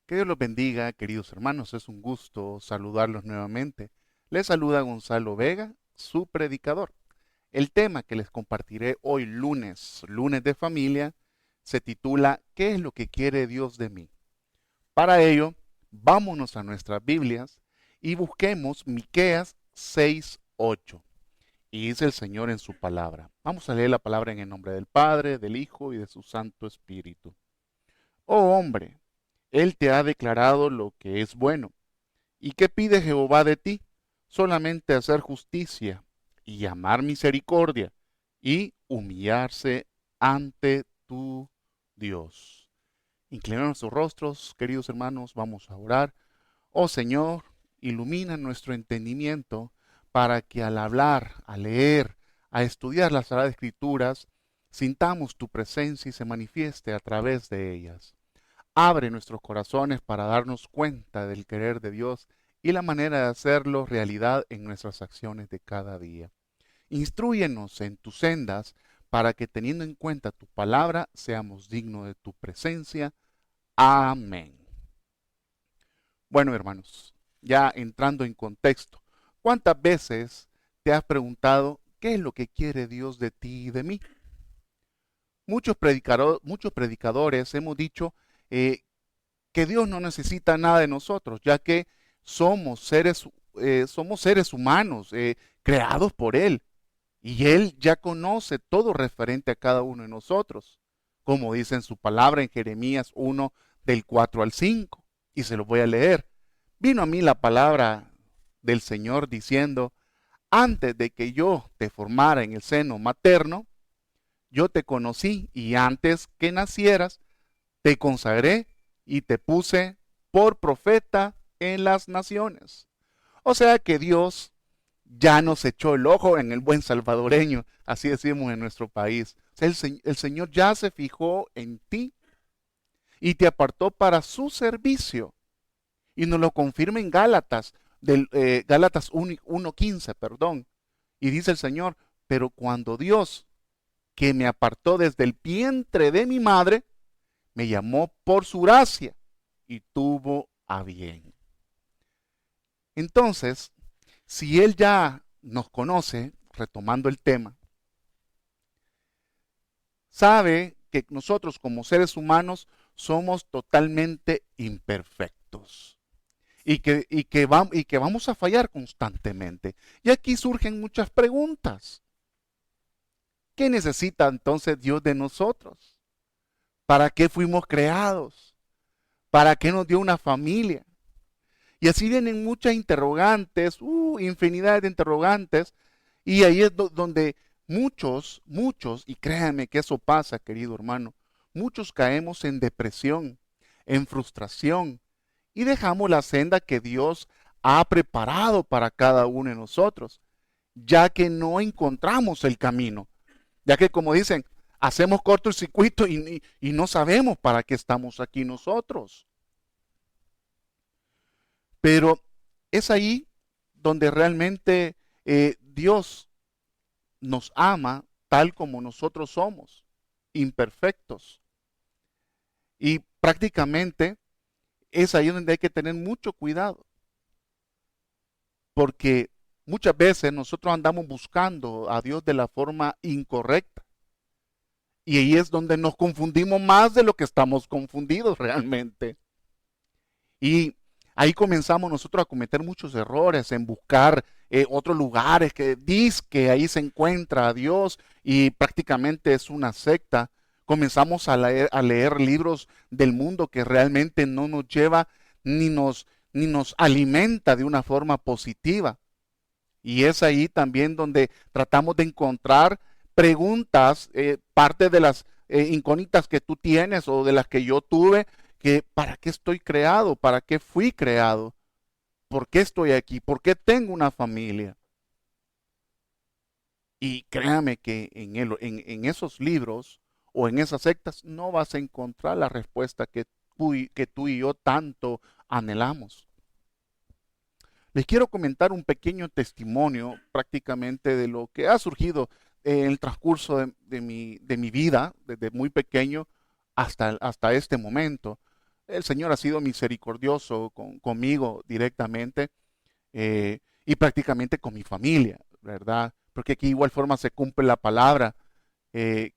Que Dios los bendiga, queridos hermanos. Es un gusto saludarlos nuevamente. Les saluda Gonzalo Vega, su predicador. El tema que les compartiré hoy lunes de familia, se titula ¿Qué es lo que quiere Dios de mí? Para ello, vámonos a nuestras Biblias y busquemos Miqueas 6:8. Y dice el Señor en su palabra. Vamos a leer la palabra en el nombre del Padre, del Hijo y de su Santo Espíritu. Oh hombre, Él te ha declarado lo que es bueno. ¿Y qué pide Jehová de ti? Solamente hacer justicia y amar misericordia y humillarse ante tu Dios. Inclinamos nuestros rostros, queridos hermanos, vamos a orar. Oh Señor, ilumina nuestro entendimiento para que al hablar, a leer, a estudiar las Sagradas Escrituras, sintamos tu presencia y se manifieste a través de ellas. Abre nuestros corazones para darnos cuenta del querer de Dios y la manera de hacerlo realidad en nuestras acciones de cada día. Instrúyenos en tus sendas para que teniendo en cuenta tu palabra seamos dignos de tu presencia. Amén. Bueno, hermanos, ya entrando en contexto, ¿cuántas veces te has preguntado qué es lo que quiere Dios de ti y de mí? Muchos predicadores hemos dicho eh, que Dios no necesita nada de nosotros, ya que somos seres humanos creados por Él. Y Él ya conoce todo referente a cada uno de nosotros, como dice en su palabra en Jeremías 1, del 4 al 5. Y se lo voy a leer. Vino a mí la palabra del Señor diciendo, antes de que yo te formara en el seno materno, yo te conocí y antes que nacieras, te consagré y te puse por profeta en las naciones. O sea que Dios ya nos echó el ojo en el buen salvadoreño, así decimos en nuestro país. O sea, el Señor ya se fijó en ti y te apartó para su servicio. Y nos lo confirma en Gálatas 1:15, perdón. Y dice el Señor, pero cuando Dios, que me apartó desde el vientre de mi madre, me llamó por su gracia y tuvo a bien. Entonces, si Él ya nos conoce, retomando el tema, sabe que nosotros como seres humanos somos totalmente imperfectos y que vamos a fallar constantemente. Y aquí surgen muchas preguntas. ¿Qué necesita entonces Dios de nosotros? ¿Para qué fuimos creados? ¿Para qué nos dio una familia? Y así vienen muchas interrogantes, infinidad de interrogantes, y ahí es donde muchos, y créanme que eso pasa, querido hermano, muchos caemos en depresión, en frustración, y dejamos la senda que Dios ha preparado para cada uno de nosotros, ya que no encontramos el camino, ya que como dicen, hacemos cortocircuito y no sabemos para qué estamos aquí nosotros. Pero es ahí donde realmente Dios nos ama tal como nosotros somos, imperfectos. Y prácticamente es ahí donde hay que tener mucho cuidado, porque muchas veces nosotros andamos buscando a Dios de la forma incorrecta. Y ahí es donde nos confundimos más de lo que estamos confundidos realmente. Y ahí comenzamos nosotros a cometer muchos errores en buscar otros lugares que dice que ahí se encuentra a Dios y prácticamente es una secta. Comenzamos a leer libros del mundo que realmente no nos lleva ni nos alimenta de una forma positiva. Y es ahí también donde tratamos de encontrar preguntas, parte de las incógnitas que tú tienes o de las que yo tuve, que para qué estoy creado, para qué fui creado, por qué estoy aquí, por qué tengo una familia. Y créame que en esos libros o en esas sectas no vas a encontrar la respuesta que tú y yo tanto anhelamos. Les quiero comentar un pequeño testimonio prácticamente de lo que ha surgido en el transcurso de mi vida, desde muy pequeño hasta este momento. el Señor ha sido misericordioso conmigo directamente y prácticamente con mi familia, ¿verdad? Porque aquí igual forma se cumple la palabra.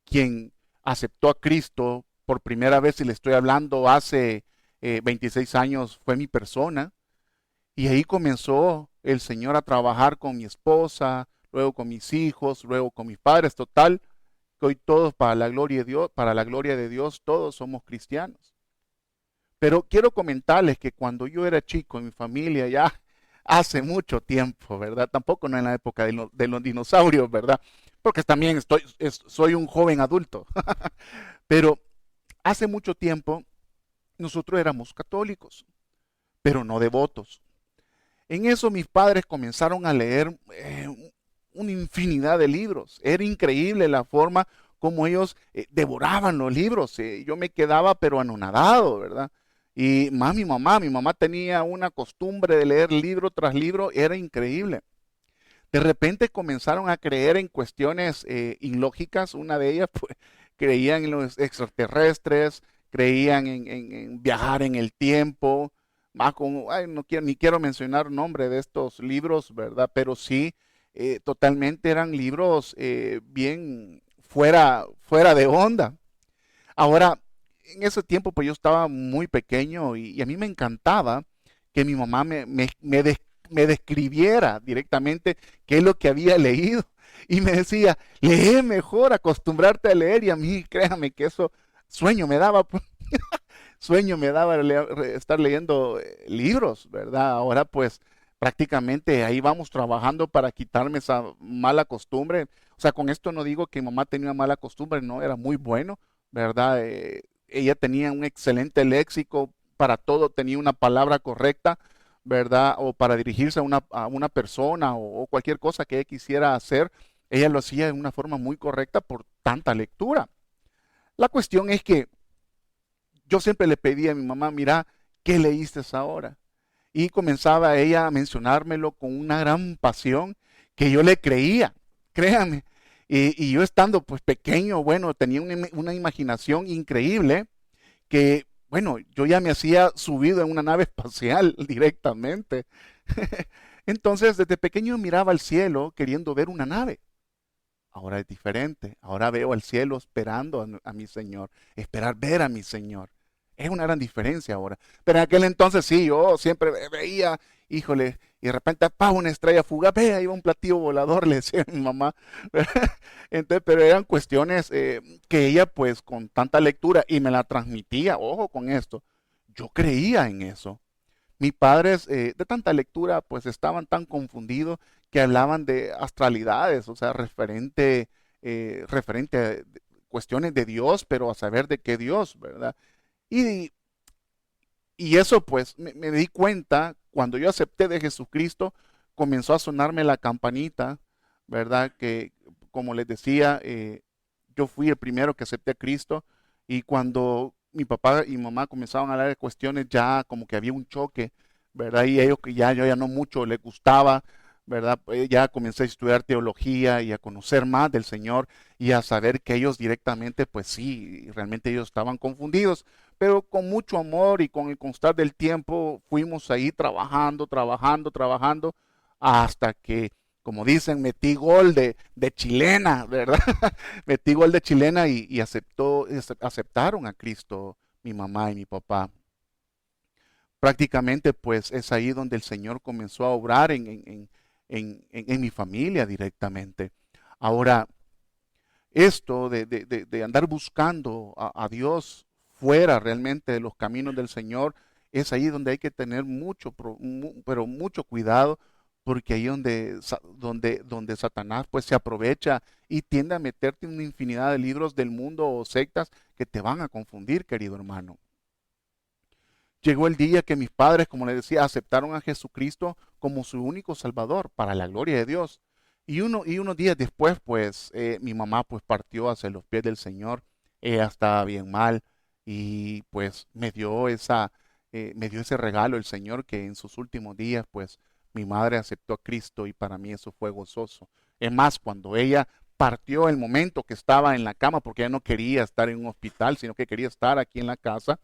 Quien aceptó a Cristo por primera vez, y le estoy hablando hace 26 años, fue mi persona. Y ahí comenzó el Señor a trabajar con mi esposa, luego con mis hijos, luego con mis padres. Total, que hoy todos para la gloria de Dios, para la gloria de Dios, todos somos cristianos. Pero quiero comentarles que cuando yo era chico en mi familia, ya hace mucho tiempo, ¿verdad? Tampoco no en la época de los dinosaurios, ¿verdad? Porque también soy un joven adulto. Pero hace mucho tiempo nosotros éramos católicos, pero no devotos. En eso mis padres comenzaron a leer una infinidad de libros. Era increíble la forma como ellos devoraban los libros. Yo me quedaba pero anonadado, ¿verdad? Y más mi mamá tenía una costumbre de leer libro tras libro, era increíble. De repente comenzaron a creer en cuestiones ilógicas. Una de ellas, pues, creían en los extraterrestres, creían en viajar en el tiempo. Más con, ay, no quiero, ni quiero mencionar el nombre de estos libros, ¿verdad? Pero sí, totalmente eran libros bien fuera de onda. Ahora, en ese tiempo, pues yo estaba muy pequeño y a mí me encantaba que mi mamá me describiera directamente qué es lo que había leído. Y me decía, lee mejor, acostumbrarte a leer. Y a mí, créame que eso sueño me daba, pues, sueño me daba estar leyendo libros, ¿verdad? Ahora pues prácticamente ahí vamos trabajando para quitarme esa mala costumbre. O sea, con esto no digo que mi mamá tenía una mala costumbre, no, era muy bueno, ¿verdad? Ella tenía un excelente léxico, para todo tenía una palabra correcta, ¿verdad? O para dirigirse a una persona o cualquier cosa que ella quisiera hacer, ella lo hacía de una forma muy correcta por tanta lectura. La cuestión es que yo siempre le pedía a mi mamá, mira, ¿qué leíste ahora? Y comenzaba ella a mencionármelo con una gran pasión que yo le creía, créame. Y yo estando pues pequeño, bueno, tenía una imaginación increíble que, bueno, yo ya me hacía subido en una nave espacial directamente. Entonces, desde pequeño miraba al cielo queriendo ver una nave. Ahora es diferente. Ahora veo al cielo esperando a mi Señor, esperar ver a mi Señor. Es una gran diferencia ahora. Pero en aquel entonces sí, yo siempre veía, híjole, y de repente, pa, una estrella fugaz, ve, ahí va un platillo volador, le decía a mi mamá. Entonces, pero eran cuestiones que ella, pues, con tanta lectura y me la transmitía, ojo con esto, yo creía en eso. Mis padres, de tanta lectura, pues estaban tan confundidos que hablaban de astralidades, o sea, referente a cuestiones de Dios, pero a saber de qué Dios, ¿verdad? Y, y eso, pues, me di cuenta cuando yo acepté de Jesucristo, comenzó a sonarme la campanita, ¿verdad? Que, como les decía, yo fui el primero que acepté a Cristo y cuando mi papá y mamá comenzaban a hablar de cuestiones ya como que había un choque, ¿verdad? Y ellos que ya yo ya no mucho les gustaba, ¿verdad? Pues ya comencé a estudiar teología y a conocer más del Señor y a saber que ellos directamente, pues sí, realmente ellos estaban confundidos, pero con mucho amor y con el constar del tiempo fuimos ahí trabajando, hasta que como dicen, metí gol de chilena, ¿verdad? Metí gol de chilena y aceptaron a Cristo mi mamá y mi papá. Prácticamente, pues es ahí donde el Señor comenzó a obrar en mi familia directamente. Ahora, esto de andar buscando a Dios fuera realmente de los caminos del Señor, es ahí donde hay que tener mucho, pero mucho cuidado, porque ahí donde Satanás pues se aprovecha y tiende a meterte en una infinidad de libros del mundo o sectas que te van a confundir, querido hermano. Llegó el día que mis padres, como les decía, aceptaron a Jesucristo como su único Salvador, para la gloria de Dios. Y unos días después, pues, mi mamá pues partió hacia los pies del Señor. Ella estaba bien mal y pues me dio ese regalo el Señor que en sus últimos días, pues, mi madre aceptó a Cristo y para mí eso fue gozoso. Es más, cuando ella partió el momento que estaba en la cama, porque ella no quería estar en un hospital, sino que quería estar aquí en la casa,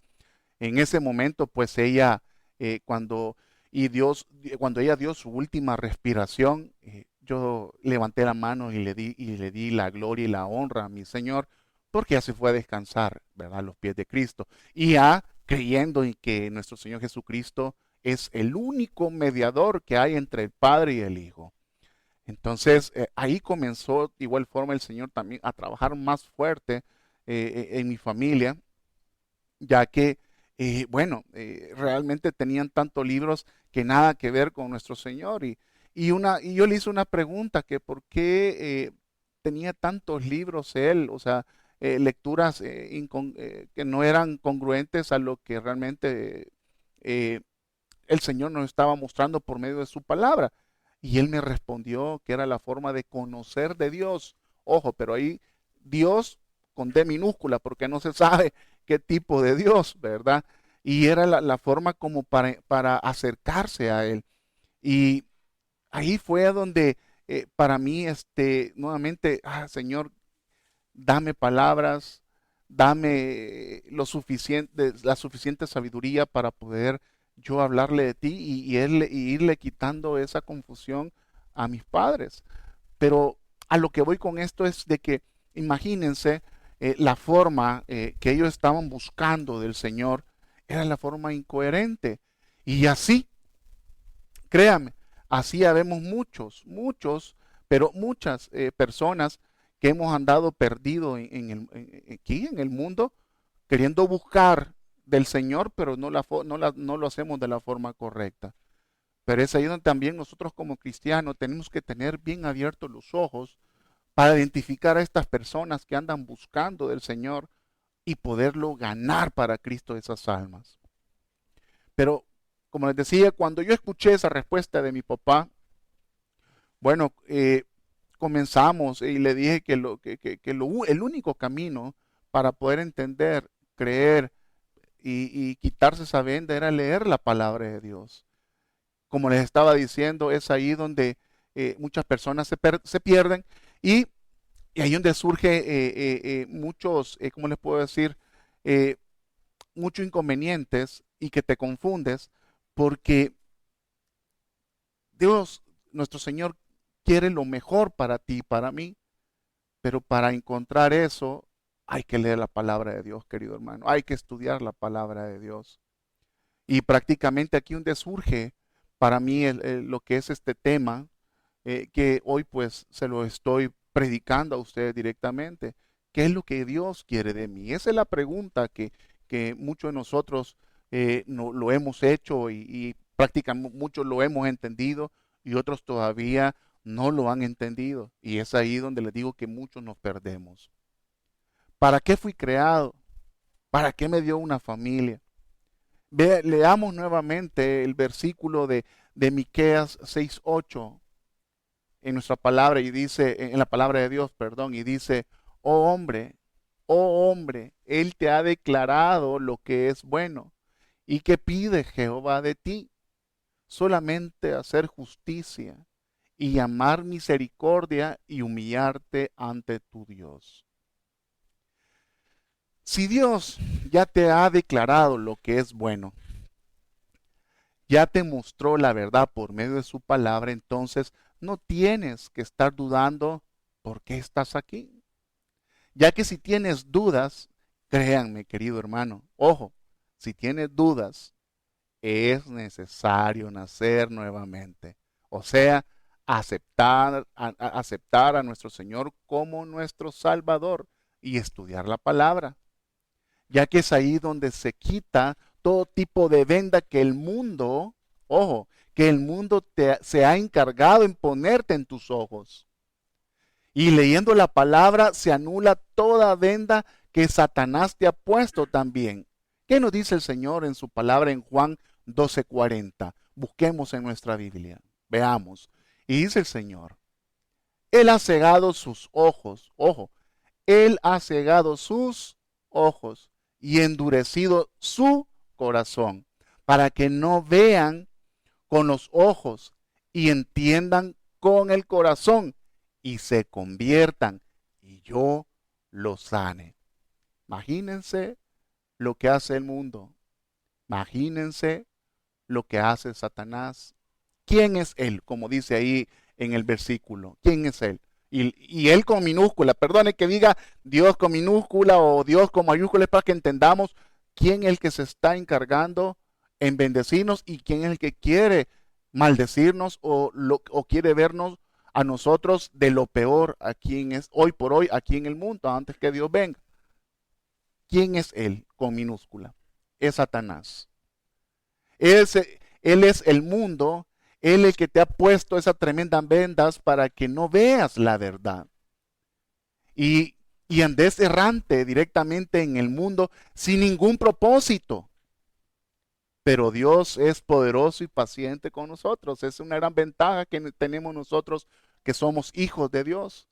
En ese momento, pues ella, cuando, y Dios, cuando ella dio su última respiración, yo levanté la mano y le di la gloria y la honra a mi Señor, porque ya se fue a descansar, ¿verdad? A los pies de Cristo. Y ya creyendo en que nuestro Señor Jesucristo es el único mediador que hay entre el Padre y el Hijo. Entonces, ahí comenzó de igual forma el Señor también a trabajar más fuerte en mi familia, ya que, realmente tenían tantos libros que nada que ver con nuestro Señor. Y yo le hice una pregunta, que por qué tenía tantos libros él, o sea, lecturas que no eran congruentes a lo que realmente eh, el Señor nos estaba mostrando por medio de su palabra. Y él me respondió que era la forma de conocer de Dios. Ojo, pero ahí Dios con D minúscula, porque no se sabe qué tipo de Dios, ¿verdad? Y era la forma como para acercarse a Él. Y ahí fue a donde para mí, nuevamente, Señor, dame palabras, dame la suficiente sabiduría para poder yo hablarle de ti y irle quitando esa confusión a mis padres. Pero a lo que voy con esto es de que imagínense la forma que ellos estaban buscando del Señor era la forma incoherente. Y así, créame, así habemos pero muchas personas que hemos andado perdidos aquí en el mundo, queriendo buscar del Señor, pero no lo hacemos de la forma correcta. Pero es ahí donde también nosotros como cristianos tenemos que tener bien abiertos los ojos para identificar a estas personas que andan buscando del Señor y poderlo ganar para Cristo esas almas. Pero, como les decía, cuando yo escuché esa respuesta de mi papá, bueno, comenzamos y le dije el único camino para poder entender, creer y quitarse esa venda era leer la palabra de Dios. Como les estaba diciendo, es ahí donde muchas personas se pierden y, y ahí donde surge muchos, ¿cómo les puedo decir? Eh, Muchos inconvenientes y que te confundes porque Dios, nuestro Señor, quiere lo mejor para ti y para mí, pero para encontrar eso hay que leer la palabra de Dios, querido hermano. Hay que estudiar la palabra de Dios. Y prácticamente aquí donde surge para mí lo que es este tema, que hoy pues se lo estoy predicando a ustedes directamente. ¿Qué es lo que Dios quiere de mí? Esa es la pregunta que muchos de nosotros no, lo hemos hecho y prácticamente muchos lo hemos entendido y otros todavía no lo han entendido. Y es ahí donde les digo que muchos nos perdemos. ¿Para qué fui creado? ¿Para qué me dio una familia? Leamos nuevamente el versículo de Miqueas 6:8 en nuestra palabra y dice, en la palabra de Dios, perdón, y dice, oh hombre, Él te ha declarado lo que es bueno. ¿Y qué pide Jehová de ti? Solamente hacer justicia y amar misericordia y humillarte ante tu Dios. Si Dios ya te ha declarado lo que es bueno, ya te mostró la verdad por medio de su palabra, entonces no tienes que estar dudando por qué estás aquí. Ya que si tienes dudas, créanme, querido hermano, ojo, si tienes dudas, es necesario nacer nuevamente. O sea, aceptar a nuestro Señor como nuestro Salvador y estudiar la palabra, ya que es ahí donde se quita todo tipo de venda que el mundo, ojo, que el mundo se ha encargado en ponerte en tus ojos. Y leyendo la palabra se anula toda venda que Satanás te ha puesto también. ¿Qué nos dice el Señor en su palabra en Juan 12:40? Busquemos en nuestra Biblia, veamos. Y dice el Señor, Él ha cegado sus ojos, ojo, Él ha cegado sus ojos y endurecido su corazón para que no vean con los ojos y entiendan con el corazón y se conviertan y yo los sane. Imagínense lo que hace el mundo. Imagínense lo que hace Satanás. ¿Quién es él? Como dice ahí en el versículo. ¿Quién es él? Y él con minúscula. Perdone que diga Dios con minúscula o Dios con mayúscula, es para que entendamos quién es el que se está encargando en bendecirnos y quién es el que quiere maldecirnos o quiere vernos a nosotros de lo peor aquí hoy por hoy aquí en el mundo antes que Dios venga. ¿Quién es él con minúscula? Es Satanás. Él es el mundo, él es el que te ha puesto esas tremendas vendas para que no veas la verdad. Y, y andes errante directamente en el mundo sin ningún propósito. Pero Dios es poderoso y paciente con nosotros. Es una gran ventaja que tenemos nosotros que somos hijos de Dios.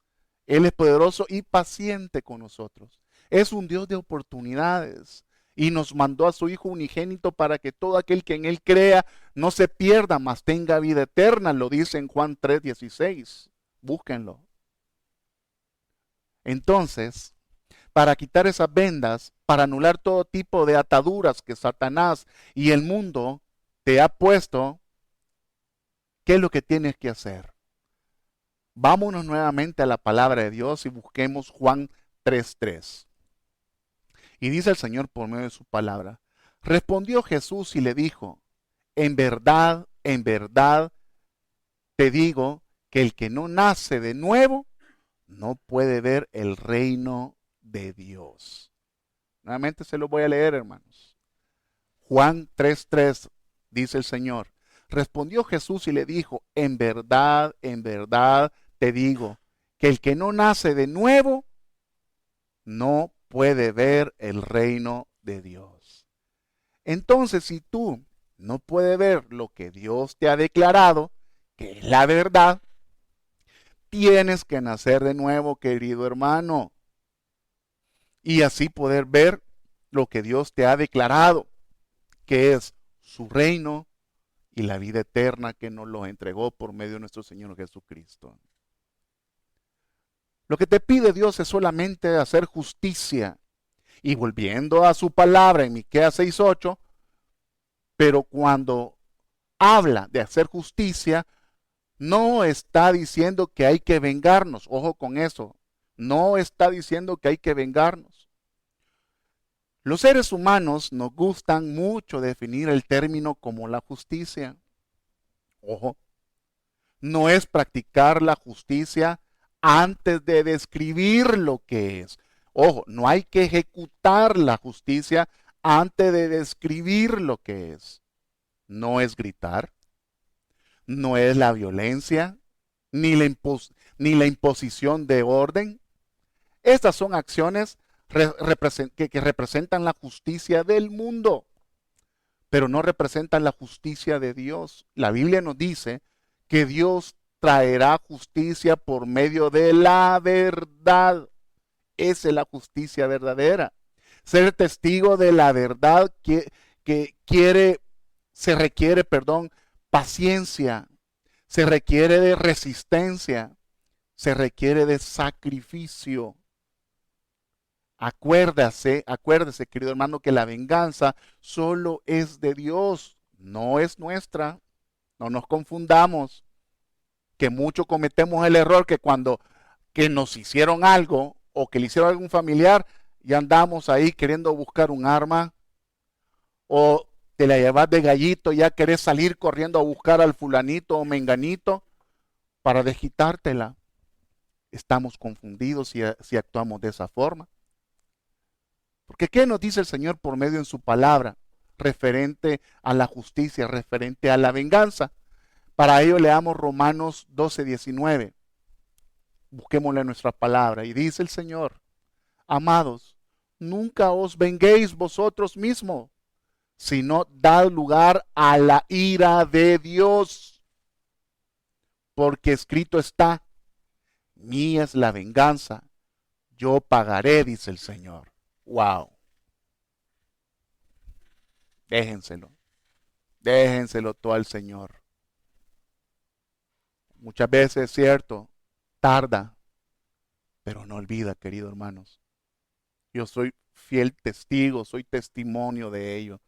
Él es poderoso y paciente con nosotros. Es un Dios de oportunidades y nos mandó a su Hijo unigénito para que todo aquel que en Él crea no se pierda, mas tenga vida eterna. Lo dice en Juan 3:16. Búsquenlo. Entonces, para quitar esas vendas, para anular todo tipo de ataduras que Satanás y el mundo te ha puesto, ¿qué es lo que tienes que hacer? Vámonos nuevamente a la palabra de Dios y busquemos Juan 3:3. Y dice el Señor por medio de su palabra: respondió Jesús y le dijo, en verdad te digo que el que no nace de nuevo no puede ver el reino de Dios. Nuevamente se lo voy a leer, hermanos. Juan 3:3 dice el Señor. Respondió Jesús y le dijo, en verdad te digo, que el que no nace de nuevo no puede ver el reino de Dios. Entonces, si tú no puedes ver lo que Dios te ha declarado, que es la verdad, tienes que nacer de nuevo, querido hermano, y así poder ver lo que Dios te ha declarado, que es su reino y la vida eterna que nos lo entregó por medio de nuestro Señor Jesucristo. Lo que te pide Dios es solamente hacer justicia. Y volviendo a su palabra en Miqueas 6:8, pero cuando habla de hacer justicia, no está diciendo que hay que vengarnos. Ojo con eso. No está diciendo que hay que vengarnos. Los seres humanos nos gustan mucho definir el término como la justicia. Ojo, no es practicar la justicia antes de describir lo que es. Ojo, no hay que ejecutar la justicia antes de describir lo que es. No es gritar, no es la violencia, ni la imposición de orden. Estas son acciones que representan la justicia del mundo, pero no representan la justicia de Dios. La Biblia nos dice que Dios traerá justicia por medio de la verdad. Esa es la justicia verdadera. Ser testigo de la verdad se requiere, paciencia, se requiere de resistencia, se requiere de sacrificio. Acuérdese, querido hermano, que la venganza solo es de Dios, no es nuestra. No nos confundamos, que muchos cometemos el error que cuando que nos hicieron algo o que le hicieron a algún familiar, ya andamos ahí queriendo buscar un arma o te la llevas de gallito, ya querés salir corriendo a buscar al fulanito o menganito para desquitártela. Estamos confundidos si actuamos de esa forma. Porque ¿qué nos dice el Señor por medio en su palabra referente a la justicia, referente a la venganza? Para ello leamos Romanos 12:19. Busquémosle nuestra palabra. Y dice el Señor, amados, nunca os venguéis vosotros mismos, sino dad lugar a la ira de Dios. Porque escrito está, mía es la venganza, yo pagaré, dice el Señor. Wow. Déjenselo. Déjenselo todo al Señor. Muchas veces es cierto, tarda, pero no olvida, queridos hermanos. Yo soy fiel testigo, soy testimonio de ello.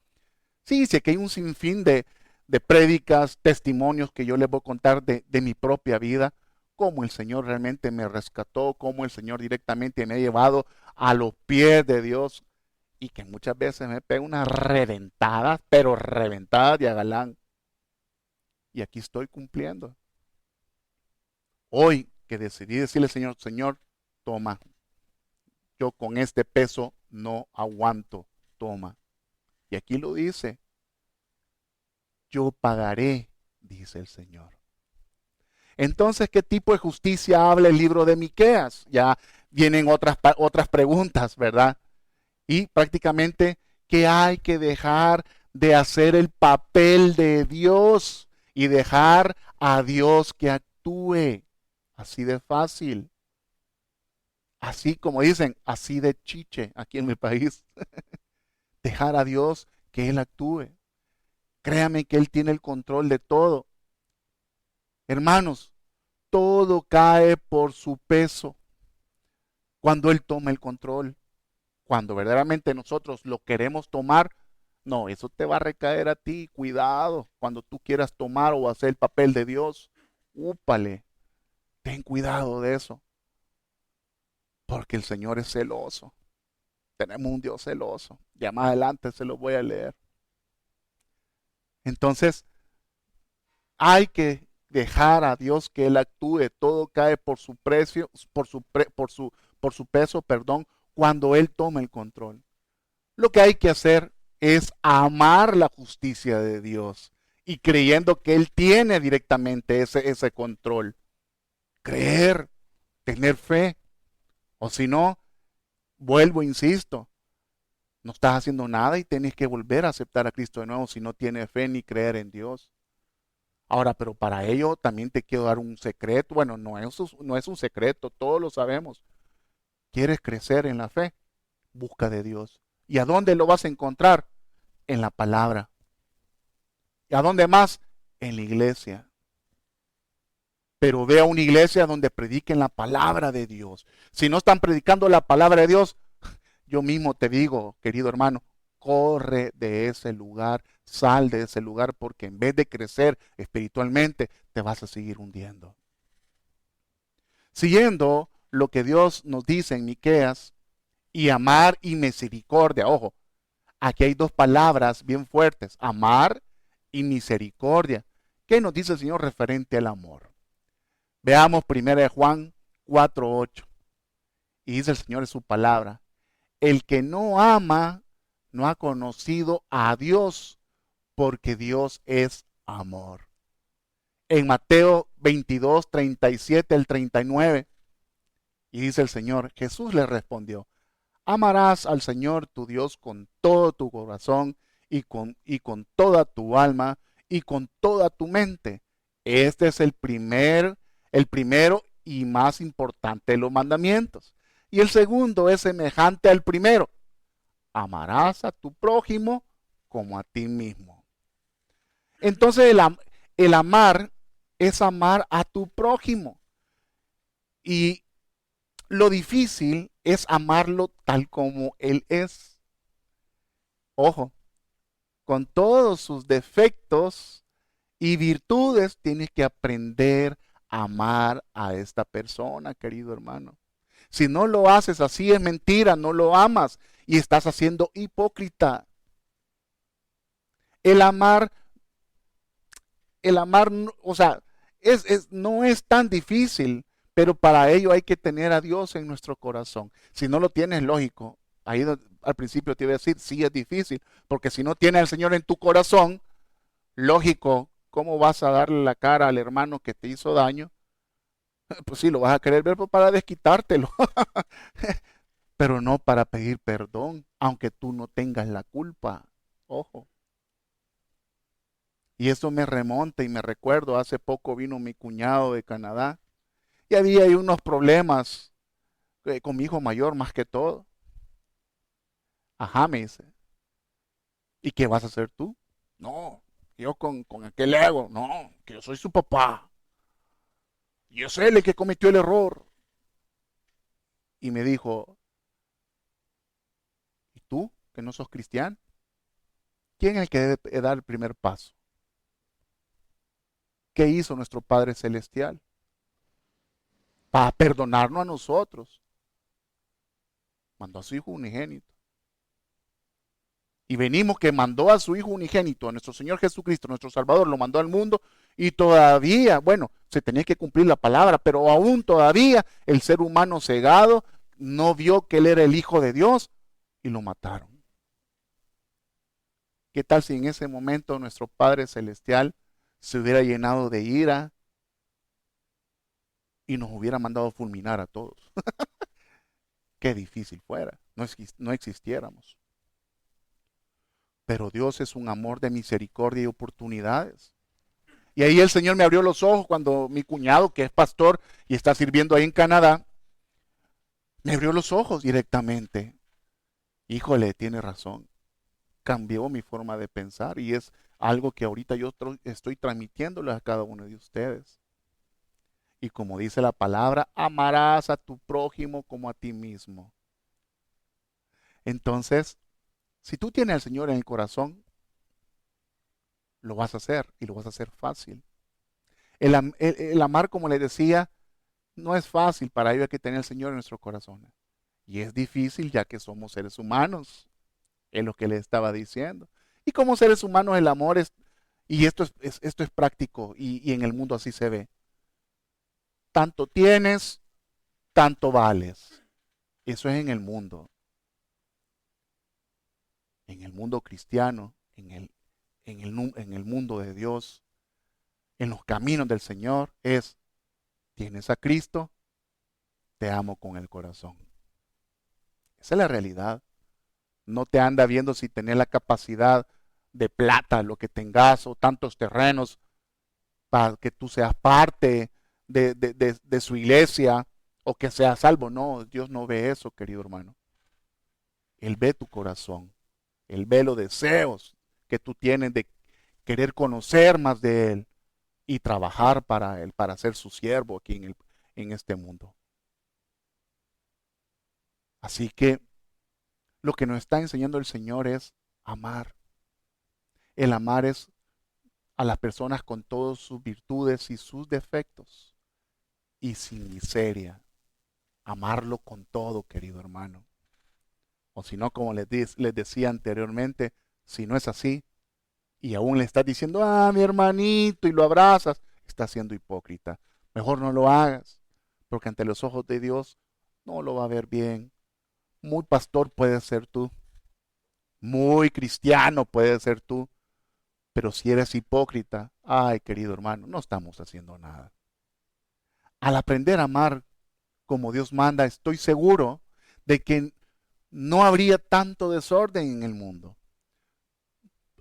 Sí, sí, que hay un sinfín de prédicas, testimonios que yo les voy a contar de mi propia vida, cómo el Señor realmente me rescató, cómo el Señor directamente me ha llevado a los pies de Dios y que muchas veces me pega unas reventadas, pero reventadas de agalán. Y aquí estoy cumpliendo. Hoy que decidí decirle al Señor, Señor, toma, yo con este peso no aguanto, toma. Y aquí lo dice, yo pagaré, dice el Señor. Entonces, ¿qué tipo de justicia habla el libro de Miqueas? Ya vienen otras preguntas, ¿verdad? Y prácticamente, ¿qué hay que dejar de hacer el papel de Dios y dejar a Dios que actúe? Así de fácil. Así como dicen, así de chiche aquí en mi país. Dejar a Dios que Él actúe. Créame que Él tiene el control de todo. Hermanos, todo cae por su peso cuando Él toma el control. Cuando verdaderamente nosotros lo queremos tomar, no, eso te va a recaer a ti. Cuidado cuando tú quieras tomar o hacer el papel de Dios. Úpale, ten cuidado de eso, porque el Señor es celoso. Tenemos un Dios celoso. Ya más adelante se lo voy a leer. Entonces, hay que dejar a Dios que Él actúe. Todo cae por su precio, por su peso, perdón, cuando Él toma el control. Lo que hay que hacer es amar la justicia de Dios y creyendo que Él tiene directamente ese control. Creer, tener fe. O si no, vuelvo, insisto, no estás haciendo nada y tienes que volver a aceptar a Cristo de nuevo si no tienes fe ni creer en Dios. Ahora, pero para ello también te quiero dar un secreto. Bueno, no es un secreto, todos lo sabemos. ¿Quieres crecer en la fe? Busca de Dios. ¿Y a dónde lo vas a encontrar? En la palabra. ¿Y a dónde más? En la iglesia. Pero ve a una iglesia donde prediquen la palabra de Dios. Si no están predicando la palabra de Dios, yo mismo te digo, querido hermano, corre de ese lugar, sal de ese lugar, porque en vez de crecer espiritualmente, te vas a seguir hundiendo. Siguiendo lo que Dios nos dice en Miqueas, y amar y misericordia. Ojo, aquí hay dos palabras bien fuertes, amar y misericordia. ¿Qué nos dice el Señor referente al amor? Veamos 1 Juan 4:8. Y dice el Señor en su palabra, el que no ama no ha conocido a Dios, porque Dios es amor. En Mateo 22:37 al 39, y dice el Señor, Jesús le respondió, amarás al Señor tu Dios con todo tu corazón y con toda tu alma y con toda tu mente. Este es el primero y más importante de los mandamientos. Y el segundo es semejante al primero. Amarás a tu prójimo como a ti mismo. Entonces el amar es amar a tu prójimo. Y lo difícil es amarlo tal como Él es. Ojo, con todos sus defectos y virtudes, tienes que aprender a amar a esta persona, querido hermano. Si no lo haces así, es mentira, no lo amas y estás haciendo hipócrita. El amar, o sea, no es tan difícil, pero para ello hay que tener a Dios en nuestro corazón. Si no lo tienes, lógico. Al principio te iba a decir, sí es difícil, porque si no tienes al Señor en tu corazón, lógico, ¿cómo vas a darle la cara al hermano que te hizo daño? Pues sí, lo vas a querer ver pues, para desquitártelo, pero no para pedir perdón, aunque tú no tengas la culpa. Ojo. Y eso me remonta y me recuerdo, hace poco vino mi cuñado de Canadá y había ahí unos problemas con mi hijo mayor más que todo. Ajá, me dice, ¿y qué vas a hacer tú? No, yo con aquel ego, no, que yo soy su papá. Y es él el que cometió el error. Y me dijo, ¿y tú que no sos cristiano? ¿Quién es el que debe dar el primer paso? ¿Qué hizo nuestro Padre Celestial? Para perdonarnos a nosotros. Mandó a su Hijo unigénito. Y venimos que mandó a su Hijo unigénito, a nuestro Señor Jesucristo, nuestro Salvador, lo mandó al mundo y todavía, bueno, se tenía que cumplir la palabra, pero aún todavía el ser humano cegado no vio que Él era el Hijo de Dios y lo mataron. ¿Qué tal si en ese momento nuestro Padre Celestial se hubiera llenado de ira y nos hubiera mandado fulminar a todos? Qué difícil fuera, no existiéramos. Pero Dios es un amor de misericordia y oportunidades. Y ahí el Señor me abrió los ojos cuando mi cuñado, que es pastor y está sirviendo ahí en Canadá, me abrió los ojos directamente. Híjole, tiene razón. Cambió mi forma de pensar y es algo que ahorita yo estoy transmitiéndole a cada uno de ustedes. Y como dice la palabra, amarás a tu prójimo como a ti mismo. Entonces, si tú tienes al Señor en el corazón, lo vas a hacer y lo vas a hacer fácil. El amar, como le decía, no es fácil. Para ello hay que tener al Señor en nuestros corazones. Y es difícil ya que somos seres humanos. Es lo que le estaba diciendo. Y como seres humanos el amor es, y esto es práctico y en el mundo así se ve. Tanto tienes, tanto vales. Eso es en el mundo. En el mundo cristiano, en el mundo de Dios, en los caminos del Señor, es, tienes a Cristo, te amo con el corazón. Esa es la realidad. No te anda viendo si tenés la capacidad de plata, lo que tengas, o tantos terrenos, para que tú seas parte de su iglesia, o que seas salvo. No, Dios no ve eso, querido hermano. Él ve tu corazón. Él ve los deseos que tú tienes de querer conocer más de Él y trabajar para Él, para ser su siervo aquí en este mundo. Así que lo que nos está enseñando el Señor es amar. El amar es a las personas con todas sus virtudes y sus defectos y sin miseria. Amarlo con todo, querido hermano. O si no, como les decía anteriormente, si no es así, y aún le estás diciendo, ah, mi hermanito, y lo abrazas, estás siendo hipócrita. Mejor no lo hagas, porque ante los ojos de Dios no lo va a ver bien. Muy pastor puedes ser tú, muy cristiano puedes ser tú, pero si eres hipócrita, ay, querido hermano, no estamos haciendo nada. Al aprender a amar como Dios manda, estoy seguro de que no habría tanto desorden en el mundo.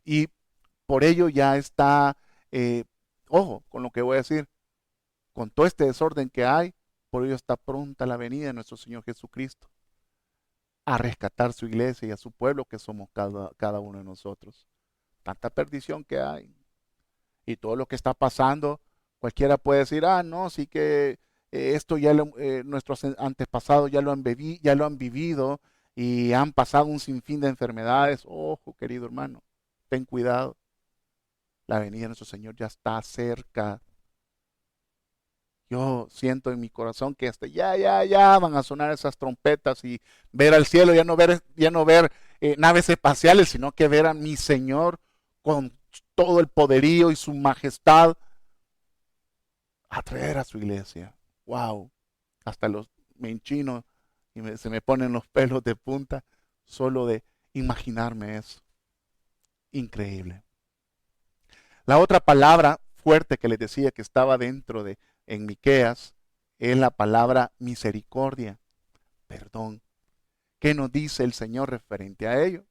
Y por ello ya está, ojo con lo que voy a decir, con todo este desorden que hay, por ello está pronta la venida de nuestro Señor Jesucristo a rescatar su iglesia y a su pueblo que somos cada uno de nosotros. Tanta perdición que hay y todo lo que está pasando, cualquiera puede decir, ah, no, sí que esto nuestros antepasados ya lo han vivido y han pasado un sinfín de enfermedades. Ojo, querido hermano, ten cuidado. La venida de nuestro Señor ya está cerca. Yo siento en mi corazón que hasta ya van a sonar esas trompetas y ver al cielo, ya no ver naves espaciales, sino que ver a mi Señor con todo el poderío y su majestad a traer a su iglesia. Wow, hasta me enchino y se me ponen los pelos de punta solo de imaginarme eso. Increíble. La otra palabra fuerte que les decía que estaba en Miqueas es la palabra misericordia, perdón. ¿Qué nos dice el Señor referente a ello?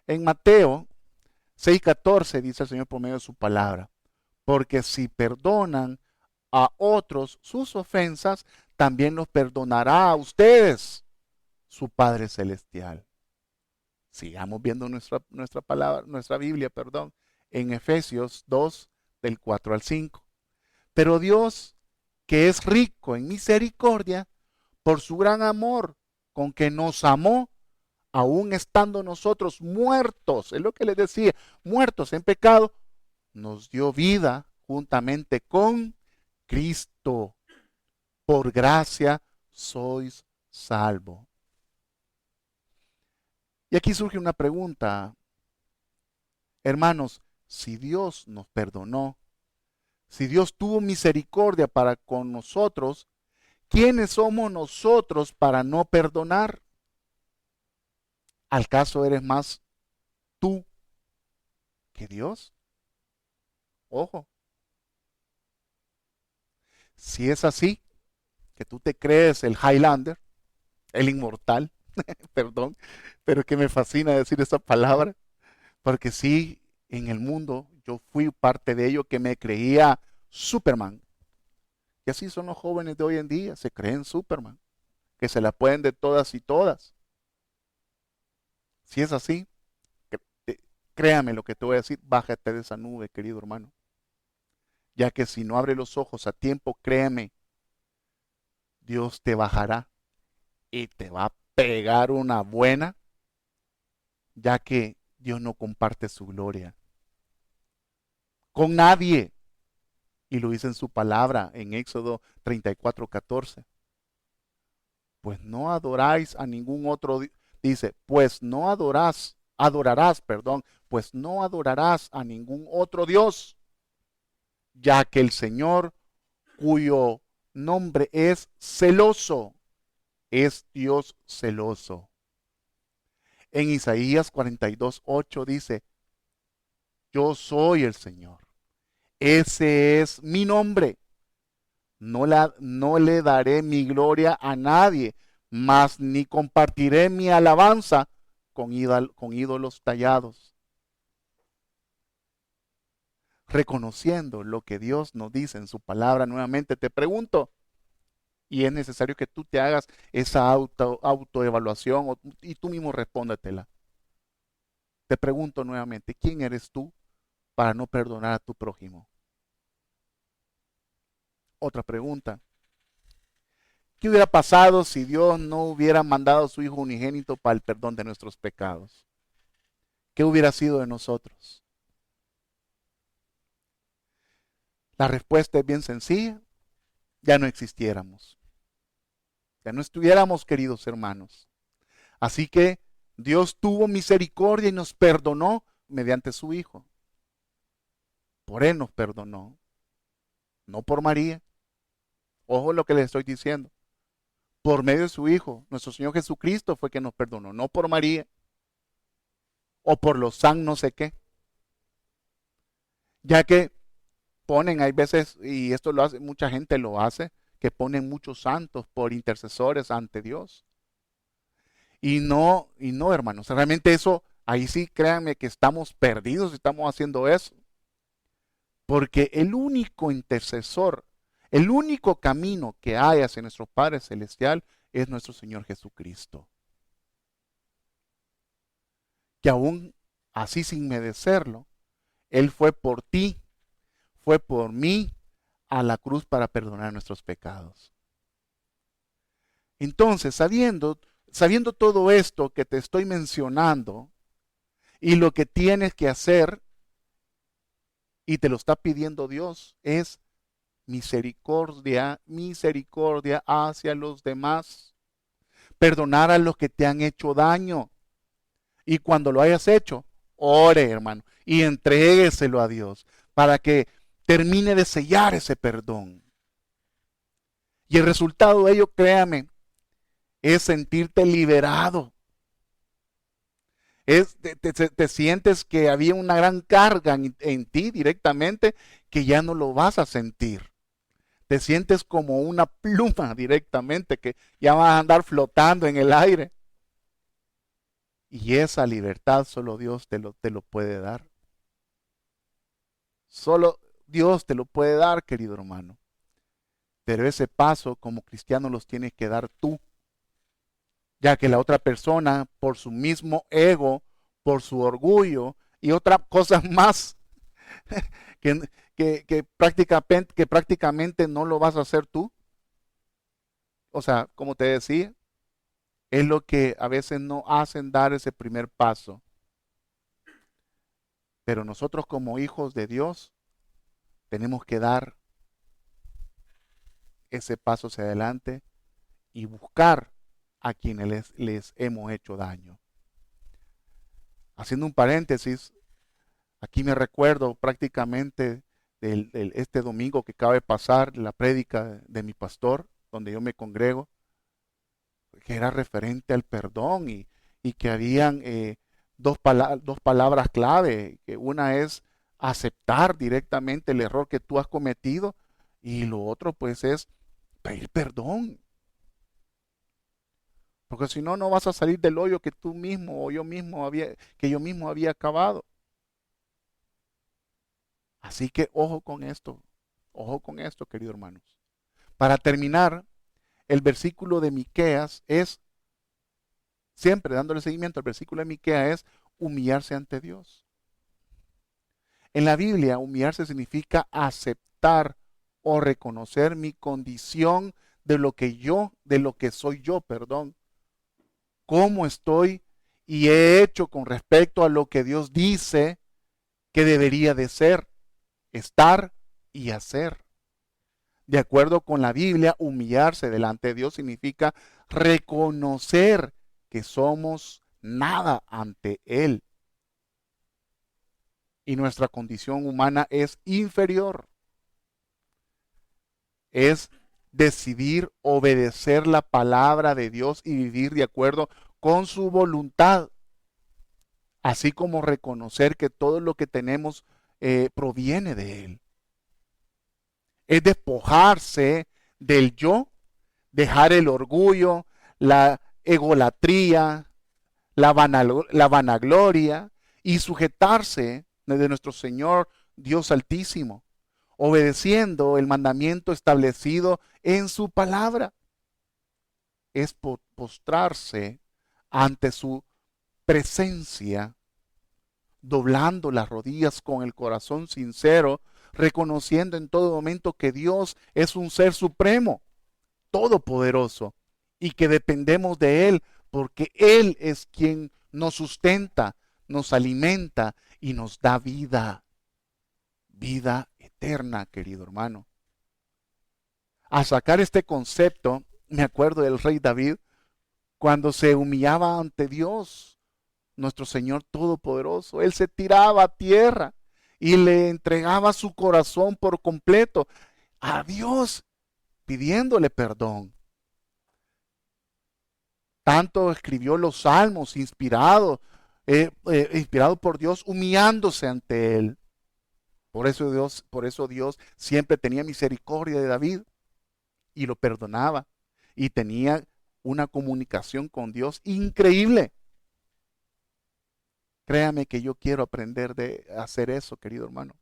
En Mateo 6:14 dice el Señor por medio de su palabra, porque si perdonan a otros sus ofensas, también los perdonará a ustedes su Padre Celestial. Sigamos viendo nuestra palabra, nuestra Biblia, perdón, en Efesios 2, del 4 al 5. Pero Dios, que es rico en misericordia, por su gran amor con que nos amó, aún estando nosotros muertos, es lo que les decía, muertos en pecado, nos dio vida juntamente con Cristo. Por gracia sois salvos. Y aquí surge una pregunta, hermanos, si Dios nos perdonó, si Dios tuvo misericordia para con nosotros, ¿quiénes somos nosotros para no perdonar? ¿Al caso eres más tú que Dios? Ojo, si es así, que tú te crees el Highlander, el inmortal, perdón, pero que me fascina decir esa palabra, porque sí, en el mundo yo fui parte de ello que me creía Superman. Y así son los jóvenes de hoy en día, se creen Superman, que se la pueden de todas y todas. Si es así, créame lo que te voy a decir, bájate de esa nube, querido hermano. Ya que si no abre los ojos a tiempo, créeme, Dios te bajará y te va a pegar una buena, ya que Dios no comparte su gloria con nadie. Y lo dice en su palabra en Éxodo 34:14. Pues no adoráis a ningún otro, dice, pues no adorarás, perdón, pues no adorarás a ningún otro Dios, ya que el Señor, cuyo nombre es celoso, es Dios celoso. En Isaías 42:8 dice, yo soy el Señor, ese es mi nombre. No le daré mi gloria a nadie, mas ni compartiré mi alabanza con ídolos tallados. Reconociendo lo que Dios nos dice en su palabra, nuevamente te pregunto, y es necesario que tú te hagas esa autoevaluación y tú mismo respóndetela. Te pregunto nuevamente, ¿quién eres tú para no perdonar a tu prójimo? Otra pregunta. ¿Qué hubiera pasado si Dios no hubiera mandado a su Hijo unigénito para el perdón de nuestros pecados? ¿Qué hubiera sido de nosotros? La respuesta es bien sencilla. Ya no existiéramos. Ya no estuviéramos, queridos hermanos. Así que Dios tuvo misericordia y nos perdonó mediante su Hijo. Por Él nos perdonó. No por María. Ojo lo que les estoy diciendo. Por medio de su Hijo, nuestro Señor Jesucristo fue que nos perdonó. No por María. O por los san no sé qué. Ya que ponen, hay veces, y esto lo hace, mucha gente lo hace, que ponen muchos santos por intercesores ante Dios. Y no, hermanos, realmente eso, ahí sí créanme que estamos perdidos si estamos haciendo eso. Porque el único intercesor, el único camino que hay hacia nuestro Padre Celestial es nuestro Señor Jesucristo. Que aún así sin merecerlo, Él fue por ti, fue por mí a la cruz para perdonar nuestros pecados. Entonces, sabiendo todo esto que te estoy mencionando y lo que tienes que hacer y te lo está pidiendo Dios es misericordia, misericordia hacia los demás. Perdonar a los que te han hecho daño. Y cuando lo hayas hecho, ore, hermano, y entrégueselo a Dios para que termine de sellar ese perdón. Y el resultado de ello, créame, es sentirte liberado. Te sientes que había una gran carga en ti directamente que ya no lo vas a sentir. Te sientes como una pluma directamente que ya vas a andar flotando en el aire. Y esa libertad solo Dios te lo puede dar. Solo Dios te lo puede dar, querido hermano. Pero ese paso como cristiano los tienes que dar tú, ya que la otra persona, por su mismo ego, por su orgullo y otras cosas más, que, que prácticamente no lo vas a hacer tú. O sea, como te decía, es lo que a veces no hacen dar ese primer paso. Pero nosotros como hijos de Dios tenemos que dar ese paso hacia adelante y buscar a quienes les hemos hecho daño. Haciendo un paréntesis, aquí me recuerdo prácticamente este domingo que acaba de pasar, la prédica de mi pastor, donde yo me congrego, que era referente al perdón y que habían dos palabras clave, que una es aceptar directamente el error que tú has cometido y lo otro pues es pedir perdón. Porque si no, no vas a salir del hoyo que tú mismo o yo mismo había cavado. Así que ojo con esto, queridos hermanos. Para terminar, el versículo de Miqueas es, siempre dándole seguimiento al versículo de Miqueas, es humillarse ante Dios. En la Biblia, humillarse significa aceptar o reconocer mi condición de lo que soy yo, perdón. Cómo estoy y he hecho con respecto a lo que Dios dice que debería de ser, estar y hacer. De acuerdo con la Biblia, humillarse delante de Dios significa reconocer que somos nada ante Él. Y nuestra condición humana es inferior. Es decidir obedecer la palabra de Dios y vivir de acuerdo con su voluntad. Así como reconocer que todo lo que tenemos proviene de Él. Es despojarse del yo, dejar el orgullo, la egolatría, la vanagloria y sujetarse de nuestro Señor Dios Altísimo, obedeciendo el mandamiento establecido en su palabra. Es postrarse ante su presencia, doblando las rodillas con el corazón sincero, reconociendo en todo momento que Dios es un ser supremo, todopoderoso, y que dependemos de Él, porque Él es quien nos sustenta, nos alimenta y nos da vida, vida eterna, querido hermano. Al sacar este concepto, me acuerdo del rey David, cuando se humillaba ante Dios, nuestro Señor Todopoderoso. Él se tiraba a tierra y le entregaba su corazón por completo a Dios, pidiéndole perdón. Tanto escribió los salmos inspirado por Dios, humillándose ante Él. Por eso Dios siempre tenía misericordia de David y lo perdonaba y tenía una comunicación con Dios increíble. Créame que yo quiero aprender de hacer eso, querido hermano.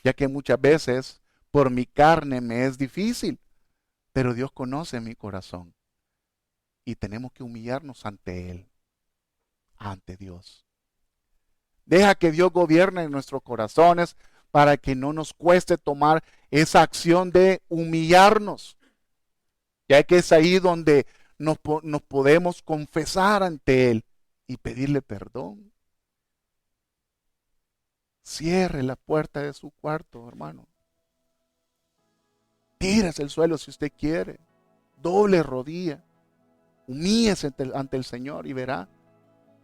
Ya que muchas veces por mi carne me es difícil, pero Dios conoce mi corazón. Y tenemos que humillarnos ante Él, ante Dios. Deja que Dios gobierne en nuestros corazones para que no nos cueste tomar esa acción de humillarnos. Ya que es ahí donde nos podemos confesar ante Él y pedirle perdón. Cierre la puerta de su cuarto, hermano. Tírese al suelo si usted quiere. Doble rodilla. Humíllese ante el Señor y verá.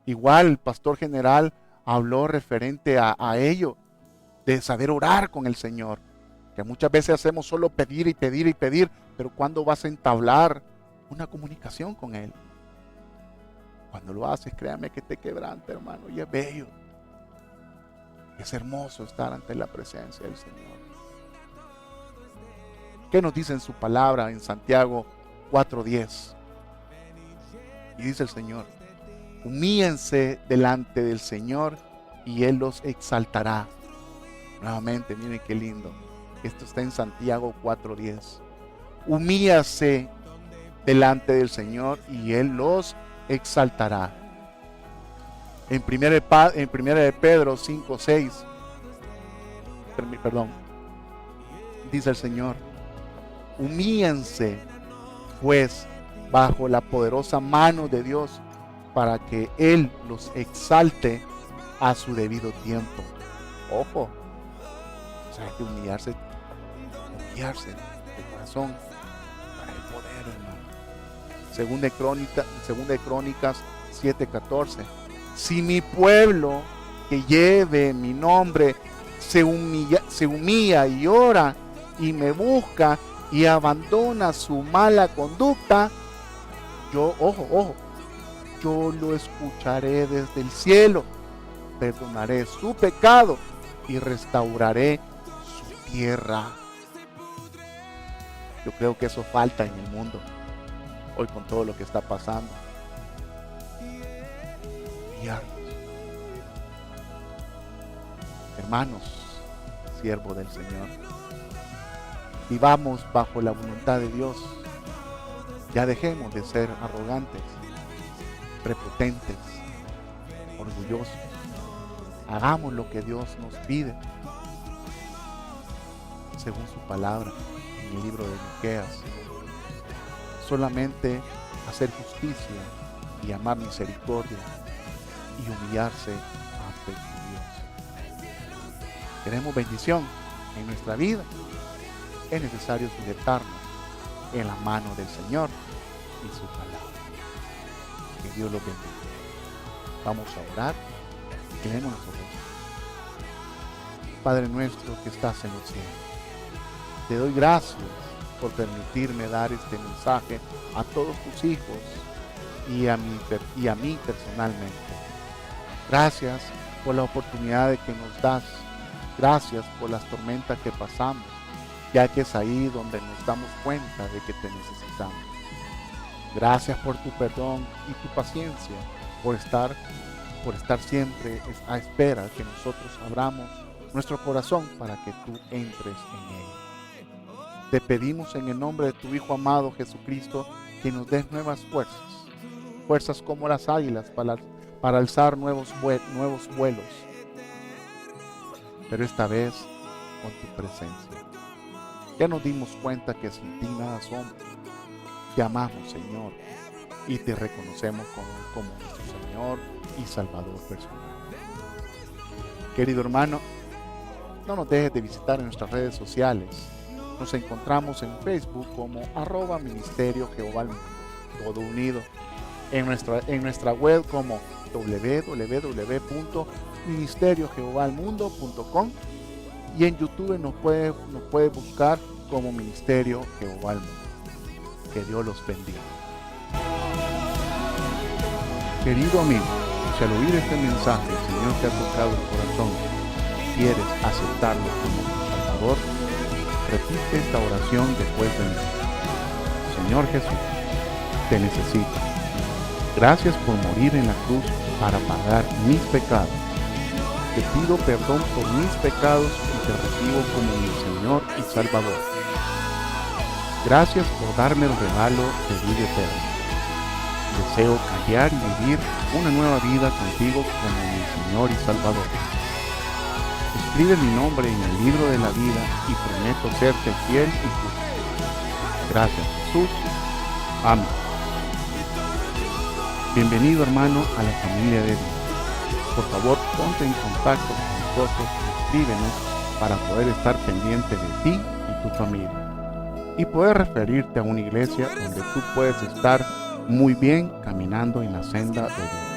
Igual el pastor general habló referente a ello, de saber orar con el Señor. Que muchas veces hacemos solo pedir y pedir y pedir, pero ¿cuándo vas a entablar una comunicación con Él? Cuando lo haces, créame que te quebranta, hermano, y es bello. Es hermoso estar ante la presencia del Señor. ¿Qué nos dice en su palabra en Santiago 4:10? Y dice el Señor: humíllense delante del Señor y Él los exaltará. Nuevamente, miren qué lindo. Esto está en Santiago 4:10. Humíllase delante del Señor y Él los exaltará. En 1 de Pedro 5:6, dice el Señor: humíllense pues bajo la poderosa mano de Dios para que Él los exalte a su debido tiempo. Ojo, o sea, hay que humillarse de corazón para el poder, hermano. Segunda de Crónicas 7:14. Si mi pueblo que lleve mi nombre se humilla y ora y me busca y abandona su mala conducta, yo lo escucharé desde el cielo, perdonaré su pecado y restauraré su tierra. Yo creo que eso falta en el mundo hoy con todo lo que está pasando. Hermanos, siervos del Señor, vivamos bajo la voluntad de Dios. Ya dejemos de ser arrogantes, prepotentes, orgullosos. Hagamos lo que Dios nos pide, según su palabra en el libro de Miqueas. Solamente hacer justicia y amar misericordia y humillarse ante Dios. Queremos bendición en nuestra vida. Es necesario sujetarnos en la mano del Señor y su palabra. Que Dios los bendiga. Vamos a orar y queremos los ojos. Padre nuestro que estás en los cielos, te doy gracias por permitirme dar este mensaje a todos tus hijos y a mí personalmente. Gracias por la oportunidad de que nos das. Gracias por las tormentas que pasamos, ya que es ahí donde nos damos cuenta de que te necesitamos. Gracias por tu perdón y tu paciencia, por estar siempre a espera que nosotros abramos nuestro corazón para que tú entres en él. Te pedimos en el nombre de tu Hijo amado Jesucristo que nos des nuevas fuerzas como las águilas para alzar nuevos vuelos, pero esta vez con tu presencia. Ya nos dimos cuenta que sin ti nada somos. Te amamos, Señor, y te reconocemos como nuestro Señor y Salvador personal. Querido hermano, no nos dejes de visitar en nuestras redes sociales. Nos encontramos en Facebook como @Ministerio Jehová al Mundo, todo unido. En nuestra web como www.ministeriojehovalmundo.com, y en YouTube nos puede buscar como Ministerio Jehová al Mundo. Que Dios los bendiga. Querido amigo, si al oír este mensaje el Señor te ha tocado el corazón, quieres aceptarlo como tu Salvador, repite esta oración después de mí. Señor Jesús, te necesito. Gracias por morir en la cruz para pagar mis pecados. Te pido perdón por mis pecados y te recibo como mi Señor y Salvador. Gracias por darme el regalo de vida eterna. Deseo callar y vivir una nueva vida contigo como mi Señor y Salvador. Escribe mi nombre en el libro de la vida y prometo serte fiel y justo. Gracias, Jesús. Amén. Bienvenido, hermano, a la familia de Dios. Por favor, ponte en contacto con nosotros y escríbenos para poder estar pendiente de ti y tu familia, y poder referirte a una iglesia donde tú puedes estar muy bien caminando en la senda de Dios.